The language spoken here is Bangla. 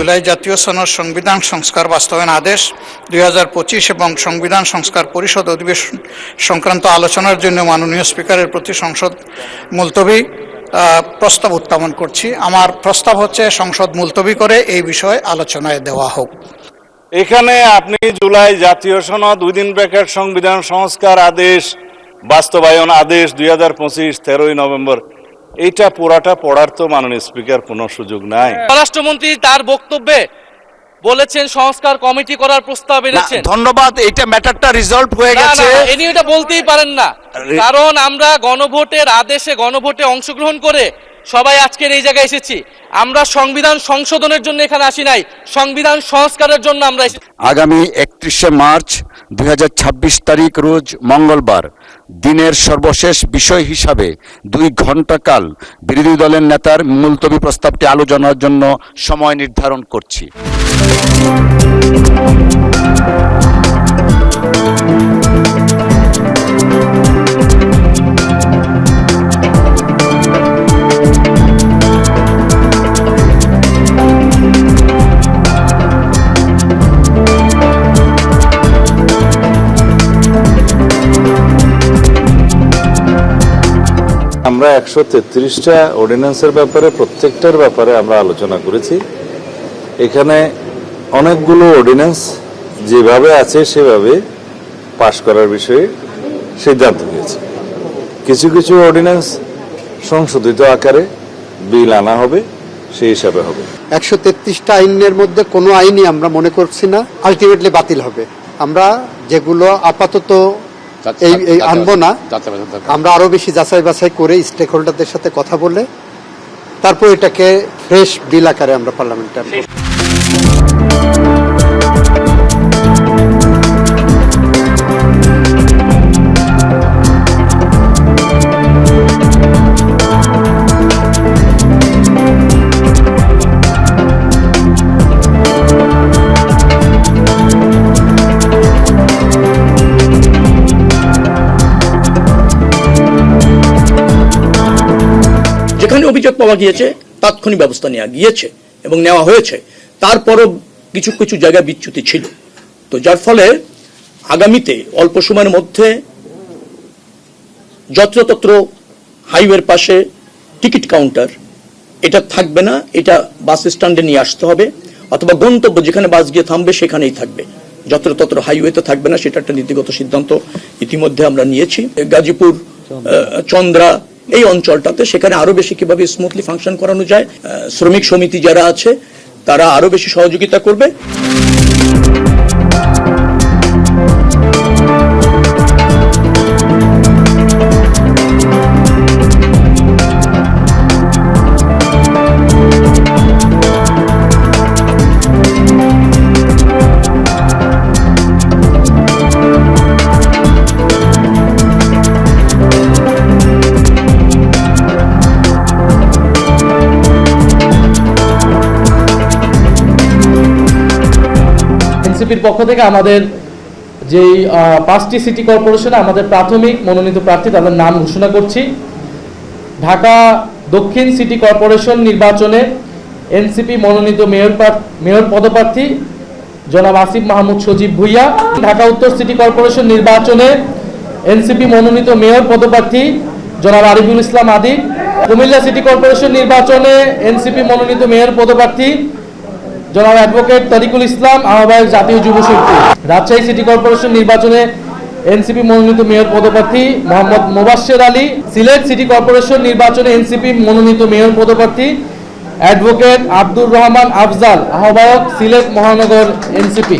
জুলাই জাতীয় সনদ সংবিধান সংস্কার বাস্তবায়ন আদেশ 2025 এবং সংবিধান সংস্কার পরিষদ অধিবেশন সংক্রান্ত আলোচনার জন্য মাননীয় স্পিকারের প্রতি সংসদ মুলতবি প্রস্তাব উত্থাপন করছি। আমার প্রস্তাব হচ্ছে সংসদ মুলতবি করে এই বিষয়ে আলোচনায় দেওয়া হোক। এখানে আপনি জুলাই জাতীয় সনদ উইদিন ব্র্যাকেট সংবিধান সংস্কার আদেশ বাস্তবায়ন আদেশ 2025 13ই নভেম্বর এইটা পুরাটা পড়ার তো মাননীয় স্পিকার কোনো সুযোগ নাই। স্বরাষ্ট্রমন্ত্রী তার বক্তব্যে বলেছেন সংস্কার কমিটি করার প্রস্তাব এনেছেন। ধন্যবাদ, এইটা ম্যাটারটা রিজলভ হয়ে গেছে। ইনি এটা বলতেই পারেন না, কারণ আমরা গণভোটের আদেশে গণভোটে অংশগ্রহণ করে সবাই আজকের এই জায়গায় এসেছি। আমরা সংবিধান সংশোধনের জন্য এখানে আসি নাই, সংবিধান সংস্কারের জন্য আমরা এসেছি। আগামী 31শে মার্চ 2026 তারিখ রোজ মঙ্গলবার দিনের সর্বশেষ বিষয় হিসাবে 2 ঘণ্টা কাল বিরোধী দলের নেতার মুলতবি প্রস্তাবটি আলোচনার জন্য সময় নির্ধারণ করছি। আমরা 133টা অর্ডিন্যান্সের ব্যাপারে প্রত্যেকটার ব্যাপারে আমরা আলোচনা করেছি। এখানে অনেকগুলো অর্ডিন্যান্স যেভাবে আছে সেভাবে পাশ করার বিষয়ে সিদ্ধান্ত হয়েছে। কিছু কিছু অর্ডিন্যান্স সংশোধিত আকারে বিল আনা হবে, সেই হিসাবে হবে। 133টা আইনের মধ্যে কোনো আইনই আমরা মনে করছি না আলটিমেটলি বাতিল হবে। আমরা যেগুলো আপাতত এই আনবো না, আমরা আরো বেশি যাচাই বাছাই করে স্টেক হোল্ডারদের সাথে কথা বলে তারপর এটাকে ফ্রেশ বিল আকারে আমরা পার্লামেন্টে আনবো। যেখানে অভিযোগ পাওয়া গিয়েছে তাৎক্ষণিক ব্যবস্থা নেওয়া গিয়েছে এবং নেওয়া হয়েছে, তারপরও কিছু কিছু জায়গায় বিচ্যুতি ছিল। তো যার ফলে আগামীতে অল্প সময়ের মধ্যে যত্রতত্র হাইওয়ের পাশে টিকিট কাউন্টার এটা থাকবে না, এটা বাস স্ট্যান্ডে নিয়ে আসতে হবে, অথবা গন্তব্য যেখানে বাস গিয়ে থামবে সেখানেই থাকবে, যত্রতত্র হাইওয়েতে থাকবে না। সেটা একটা নীতিগত সিদ্ধান্ত ইতিমধ্যে আমরা নিয়েছি। গাজীপুর, চন্দ্রা এই অঞ্চলটাতে সেখানে আরো বেশি কিভাবে স্মুথলি ফাংশন করানো যায়, শ্রমিক সমিতি যারা আছে তারা আরো বেশি সহযোগিতা করবে। এনসিপির পক্ষ থেকে আমাদের যেই 5টি সিটি কর্পোরেশনে আমাদের প্রাথমিক মনোনীত প্রার্থী তাদের নাম ঘোষণা করছি। ঢাকা দক্ষিণ সিটি কর্পোরেশন নির্বাচনে এনসিপি মনোনীত মেয়র পদপ্রার্থী জনাব আসিফ মাহমুদ সজীব ভুইয়া। ঢাকা উত্তর সিটি কর্পোরেশন নির্বাচনে এনসিপি মনোনীত মেয়র পদপ্রার্থী জনাব আরিফুল ইসলাম আদি। কুমিল্লা সিটি কর্পোরেশন নির্বাচনে এনসিপি মনোনীত মেয়র পদপ্রার্থী জনাব অ্যাডভোকেট তরিকুল ইসলাম, আহ্বায়ক জাতীয় যুব শক্তি। রাজশাহী সিটি কর্পোরেশন নির্বাচনে এনসিপি মনোনীত মেয়র পদপ্রার্থী মোহাম্মদ মোবাশ্বের আলী। সিলেট সিটি কর্পোরেশন নির্বাচনে এনসিপি মনোনীত মেয়র পদপ্রার্থী অ্যাডভোকেট আব্দুর রহমান আফজাল, আহ্বায়ক সিলেট মহানগর এনসিপি।